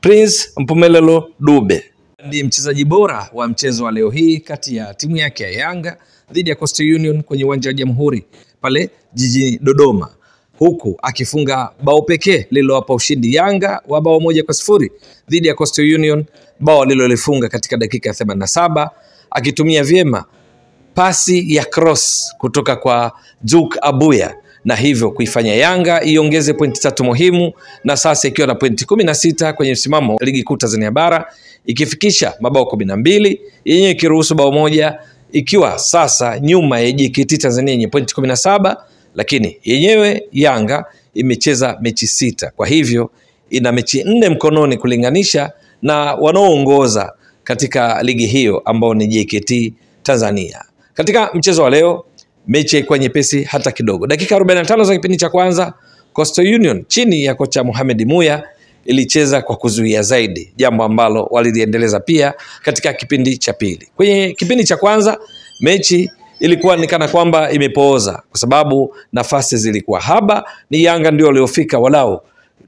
Prince Mpumelelo Dube ndiye mchezaji bora wa mchezo wa leo hii kati ya timu yake ya Yanga dhidi ya Coastal Union kwenye uwanja wa Jamhuri pale jijini Dodoma, huku akifunga bao pekee lililowapa ushindi Yanga wa bao 1-0 dhidi ya Coastal Union, bao lililolifunga katika dakika ya 87 akitumia vyema pasi ya cross kutoka kwa Duke Abuya, na hivyo kuifanya Yanga iongeze pointi 3 muhimu, na sasa ikiwa na pointi 16 kwenye msimamo ligi kuu Tanzania bara, ikifikisha mabao 12, yenyewe ikiruhusu bao moja, ikiwa sasa nyuma ya JKT Tanzania yenye pointi 17, lakini yenyewe Yanga imecheza mechi 6. Kwa hivyo ina mechi 4 mkononi kulinganisha na wanaoongoza katika ligi hiyo ambao ni JKT Tanzania. Katika mchezo wa leo mechi haikuwa nyepesi hata kidogo. Dakika 45 za kipindi cha kwanza, Coastal Union chini ya kocha Mohamed Muya ilicheza kwa kuzuia zaidi, jambo ambalo waliliendeleza pia katika kipindi cha pili. Kwenye kipindi cha kwanza mechi ilikuwa ni kana kwamba imepooza kwa sababu nafasi zilikuwa haba. Ni Yanga ndio waliofika, walau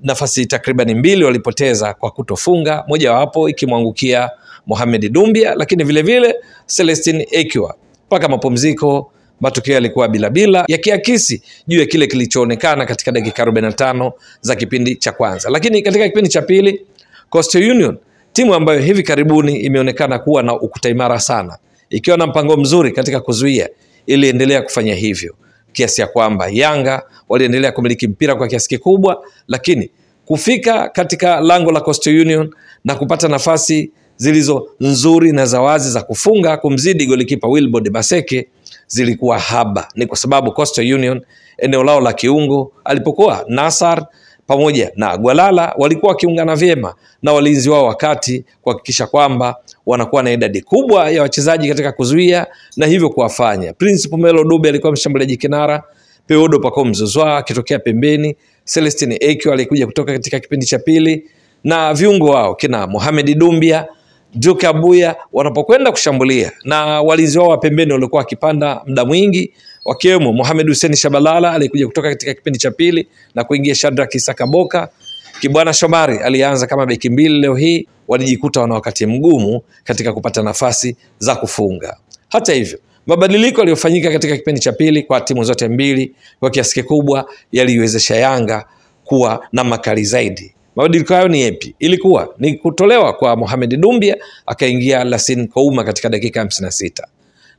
nafasi takriban 2 walipoteza kwa kutofunga, moja wapo ikimwangukia Mohamed Dumbia, lakini vile vile Celestine Ekiwa. Mpaka mapumziko matokeo yalikuwa bila, yakiakisi juu ya kile kilichoonekana katika dakika 45 za kipindi cha kwanza. Lakini katika kipindi cha pili, Coastal Union, timu ambayo hivi karibuni imeonekana kuwa na ukuta imara sana, ikiwa na mpango mzuri katika kuzuia, iliendelea kufanya hivyo, kiasi ya kwamba Yanga waliendelea kumiliki mpira kwa kiasi kikubwa, lakini kufika katika lango la Coastal Union na kupata nafasi zilizo nzuri na zawazi za kufunga kumzidi golikipa Wilbord Maseke zilikuwa haba. Ni kwa sababu Coastal Union eneo lao la kiungo alipokuwa Nassar pamoja na Gwalala walikuwa wakiungana vyema na walinzi wao wakati kuhakikisha kwamba wanakuwa na idadi kubwa ya wachezaji katika kuzuia, na hivyo kuwafanya Prince Mpumelelo Dube alikuwa mshambuliaji kinara, Peodo Pacome Zouzoua akitokea pembeni, Celestine Ekiwa alikuja kutoka katika kipindi cha pili, na viungo wao kina Mohamed Dumbia, Duke Abuya wanapokwenda kushambulia, na walinzi wao wa pembeni walikuwa wakipanda muda mwingi, wakiwemo Mohamed Hussein Shabalala alikuja kutoka katika kipindi cha pili na kuingia Shadrack Isaka Boka. Kibwana Shomari alianza kama beki mbili. Leo hii walijikuta wana wakati mgumu katika kupata nafasi za kufunga. Hata hivyo, mabadiliko yaliyofanyika katika kipindi cha pili kwa timu zote mbili kwa kiasi kikubwa yaliwezesha Yanga kuwa na makali zaidi. Mabadiliko hayo ni yapi? Ilikuwa ni kutolewa kwa Mohamed Dumbia, akaingia Lassine Kouma katika dakika 56.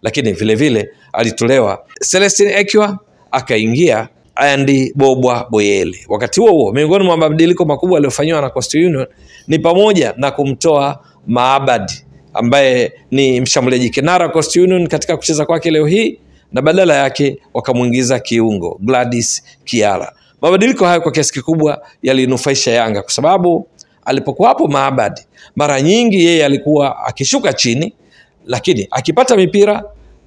Lakini vile vile alitolewa Celestine Ekiwa, akaingia Andy Bobwa Boyele. Wakati huo miongoni mwa mabadiliko makubwa yaliyofanywa na Coastal Union ni pamoja na kumtoa Maabadi ambaye ni mshambuliaji kinara Coastal Union katika kucheza kwake leo hii, na badala yake wakamuingiza kiungo Gladys Kiara. Mabadiliko hayo kwa kiasi kikubwa yalinufaisha Yanga kwa sababu alipokuwa hapo Maabadi, mara nyingi yeye alikuwa akishuka chini, lakini akipata mipira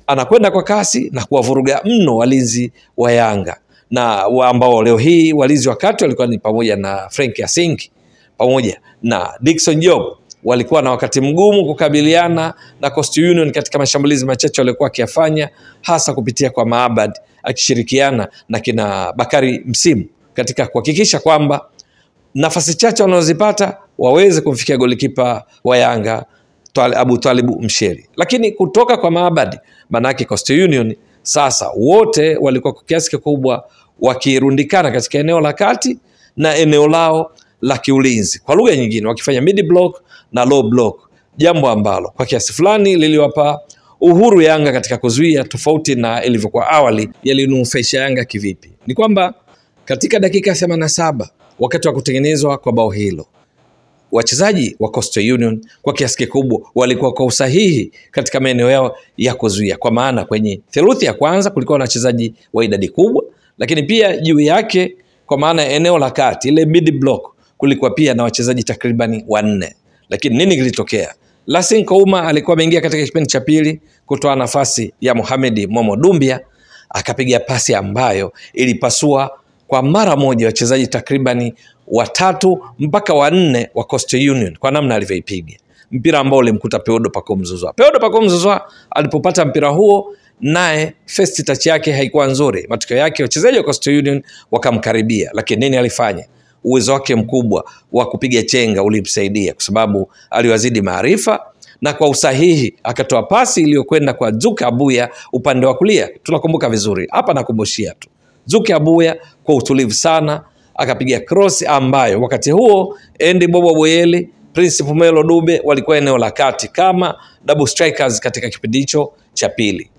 anakwenda kwa kasi na kuwavuruga mno walinzi wa Yanga, na ambao leo hii walinzi wakati walikuwa ni pamoja na Frank Yasinki pamoja na Dickson Job walikuwa na wakati mgumu kukabiliana na Coastal Union katika mashambulizi machache walikuwa akiyafanya, hasa kupitia kwa Maabad akishirikiana na kina Bakari Msimu katika kuhakikisha kwamba nafasi chache wanazozipata waweze kumfikia golikipa wa Yanga Abu Twalibu Msheri. Lakini kutoka kwa Maabad, manake Coastal Union sasa wote walikuwa kwa kiasi kikubwa wakirundikana katika eneo la kati na eneo lao la kiulinzi, kwa lugha nyingine wakifanya mid block na low block, jambo ambalo kwa kiasi fulani liliwapa uhuru Yanga katika kuzuia, tofauti na ilivyokuwa awali. Yalinufaisha Yanga kivipi? Ni kwamba katika dakika 87 wakati wa kutengenezwa kwa bao hilo, wachezaji wa Coastal Union kwa kiasi kikubwa walikuwa kwa usahihi katika maeneo yao ya kuzuia, kwa maana kwenye theluthi ya kwanza kulikuwa na wachezaji wa idadi kubwa, lakini pia juu yake kwa maana eneo la kati ile mid block kulikuwa pia na wachezaji takribani 4. Lakini nini kilitokea? Lassine Kouma alikuwa ameingia katika kipindi cha pili kutoa nafasi ya Mohamed Momo Dumbia, akapiga pasi ambayo ilipasua kwa mara moja wachezaji takribani 3 mpaka 4 wa Coastal Union kwa namna alivyoipiga mpira ambao ulimkuta Peodo Pacome Zouzoua. Peodo Pacome Zouzoua alipopata mpira huo, naye first touch yake haikuwa nzuri. Matokeo yake wachezaji wa Coastal Union wakamkaribia, lakini nini alifanya? uwezo wake mkubwa wa kupiga chenga ulimsaidia, kwa sababu aliwazidi maarifa na kwa usahihi akatoa pasi iliyokwenda kwa Dzuki Abuya upande wa kulia. Tunakumbuka vizuri hapa, nakumbushia tu, Dzuki Abuya kwa utulivu sana akapiga cross ambayo wakati huo Andy Bobo Boyeli, Prince Phumelo Dube walikuwa eneo la kati kama double strikers katika kipindi hicho cha pili.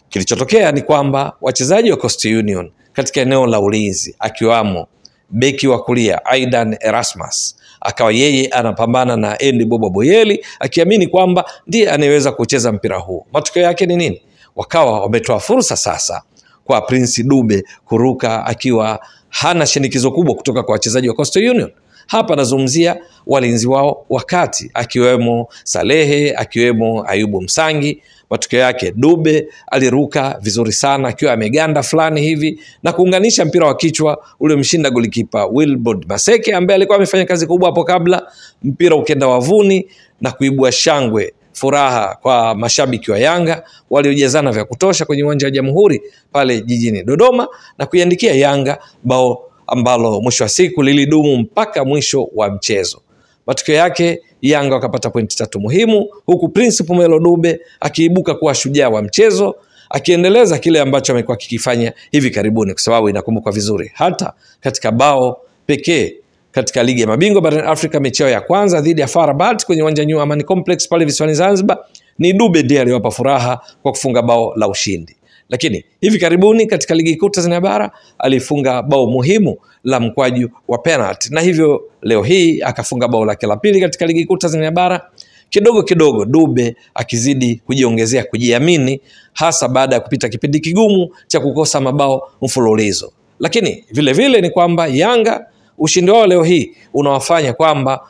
Kilichotokea ni kwamba wachezaji wa Coastal Union katika eneo la ulinzi, akiwamo beki wa kulia Aidan Erasmus, akawa yeye anapambana na Andy Bobo Boyeli akiamini kwamba ndiye anayeweza kucheza mpira huu. Matokeo yake ni nini? Wakawa wametoa fursa sasa kwa Prince Dube kuruka akiwa hana shinikizo kubwa kutoka kwa wachezaji wa Coastal Union. Hapa nazungumzia walinzi wao wakati, akiwemo Salehe, akiwemo Ayubu Msangi. Matokeo yake Dube aliruka vizuri sana akiwa ameganda fulani hivi na kuunganisha mpira wa kichwa ule mshinda golikipa Wilbrod Maseke ambaye alikuwa amefanya kazi kubwa hapo kabla, mpira ukenda wavuni na kuibua shangwe, furaha kwa mashabiki wa Yanga waliojazana vya kutosha kwenye uwanja wa Jamhuri pale jijini Dodoma na kuiandikia Yanga bao ambalo mwisho wa siku lilidumu mpaka mwisho wa mchezo. Matokeo yake Yanga wakapata pointi 3 muhimu, huku Prince Phumelo Dube akiibuka kuwa shujaa wa mchezo, akiendeleza kile ambacho amekuwa kikifanya hivi karibuni, kwa sababu inakumbukwa vizuri hata katika bao pekee katika ligi ya mabingwa barani Afrika mechi ya kwanza dhidi ya FAR Rabat kwenye uwanja New Amani Complex pale visiwani Zanzibar, ni Dube ndiye aliwapa furaha kwa kufunga bao la ushindi. Lakini hivi karibuni katika ligi kuu Tanzania bara alifunga bao muhimu la mkwaju wa penalty, na hivyo leo hii akafunga bao lake la pili katika ligi kuu Tanzania bara. Kidogo kidogo Dube akizidi kujiongezea kujiamini, hasa baada ya kupita kipindi kigumu cha kukosa mabao mfululizo. Lakini vile vile ni kwamba Yanga ushindi wao leo hii unawafanya kwamba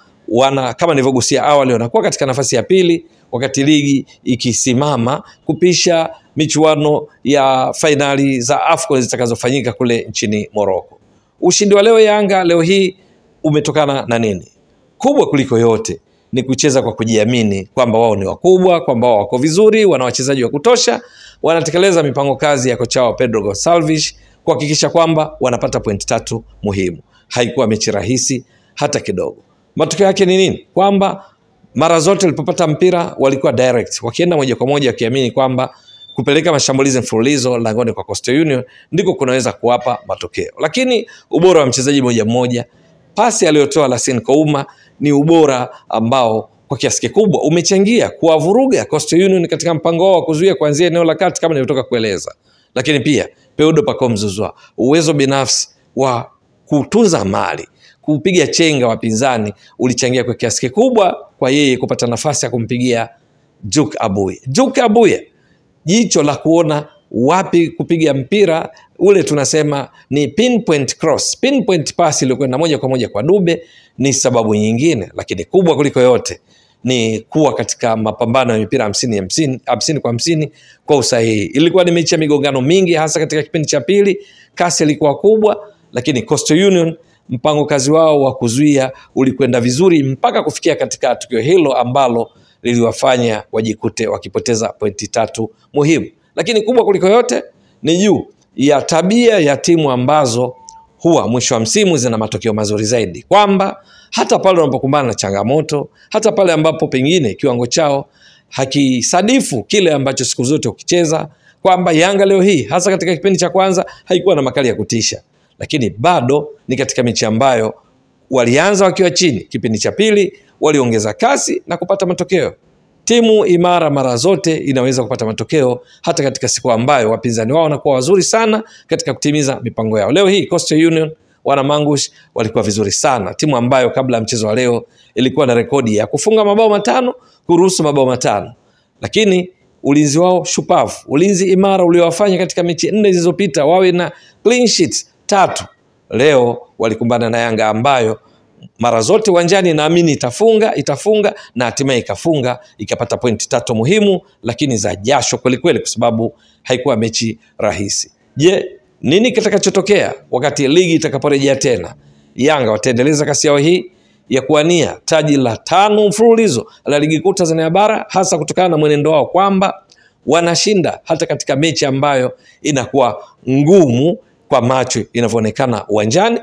kama nilivyogusia awali, wanakuwa katika nafasi ya pili wakati ligi ikisimama kupisha michuano ya fainali za AFCON zitakazofanyika kule nchini Morocco. Ushindi wa leo Yanga leo hii umetokana na nini? Kubwa kuliko yote ni kucheza kwa kujiamini kwamba wao ni wakubwa, kwamba wao wako vizuri, wana wachezaji wa kutosha, wanatekeleza mipango kazi ya kocha wao Pedro Gonçalves kuhakikisha kwamba wanapata pointi 3 muhimu. Haikuwa mechi rahisi hata kidogo. Matokeo yake ni nini? Kwamba mara zote walipopata mpira walikuwa direct, wakienda moja kwa moja, wakiamini kwamba kupeleka mashambulizi mfululizo langoni kwa Coastal Union ndiko kunaweza kuwapa matokeo. Lakini ubora wa mchezaji mmoja mmoja, pasi aliyotoa Lassine Kouma ni ubora ambao kwa kiasi kikubwa umechangia kuwavuruga Coastal Union katika mpango wao wa kuzuia kuanzia eneo la kati kama nilivyotoka kueleza. Lakini pia Peudo Pacome Zouzoua, uwezo binafsi wa kutunza mali, kupiga chenga wapinzani ulichangia kwa kiasi kikubwa kwa yeye kupata nafasi ya kumpigia Dzuki Abuya. Dzuki Abuya, jicho la kuona wapi kupiga mpira ule, tunasema ni pinpoint cross, pinpoint pass iliyokwenda moja kwa moja kwa Dube ni sababu nyingine. Lakini kubwa kuliko yote ni kuwa katika mapambano ya mipira 50 kwa 50 kwa usahihi. Ilikuwa ni mechi ya migongano mingi, hasa katika kipindi cha pili, kasi ilikuwa kubwa, lakini Coastal Union mpango kazi wao wa kuzuia ulikwenda vizuri mpaka kufikia katika tukio hilo ambalo liliwafanya wajikute wakipoteza pointi 3 muhimu. Lakini kubwa kuliko yote ni juu ya tabia ya timu ambazo huwa mwisho wa msimu zina matokeo mazuri zaidi, kwamba hata pale wanapokumbana na changamoto, hata pale ambapo pengine kiwango chao hakisadifu kile ambacho siku zote ukicheza, kwamba Yanga leo hii hasa katika kipindi cha kwanza haikuwa na makali ya kutisha, lakini bado ni katika mechi ambayo walianza wakiwa chini, kipindi cha pili waliongeza kasi na kupata matokeo. Timu imara mara zote inaweza kupata matokeo hata katika siku ambayo wapinzani wao wanakuwa wazuri sana katika kutimiza mipango yao. Leo hii Coastal Union wana Mangush walikuwa vizuri sana, timu ambayo kabla ya mchezo wa leo ilikuwa na rekodi ya kufunga mabao 5, kuruhusu mabao 5. Lakini ulinzi wao shupavu, ulinzi imara uliowafanya katika mechi 4 zilizopita wawe na clean sheet 3. Leo walikumbana na Yanga ambayo mara zote uwanjani naamini itafunga na hatimaye ikafunga, ikapata pointi 3 muhimu, lakini za jasho kweli kweli, kwa sababu haikuwa mechi rahisi. Je, nini kitakachotokea wakati ligi itakaporejea tena? Yanga wataendeleza kasi yao hii ya kuania taji la 5 mfululizo la ligi kuu Tanzania bara, hasa kutokana na mwenendo wao kwamba wanashinda hata katika mechi ambayo inakuwa ngumu kwa macho inavyoonekana uwanjani,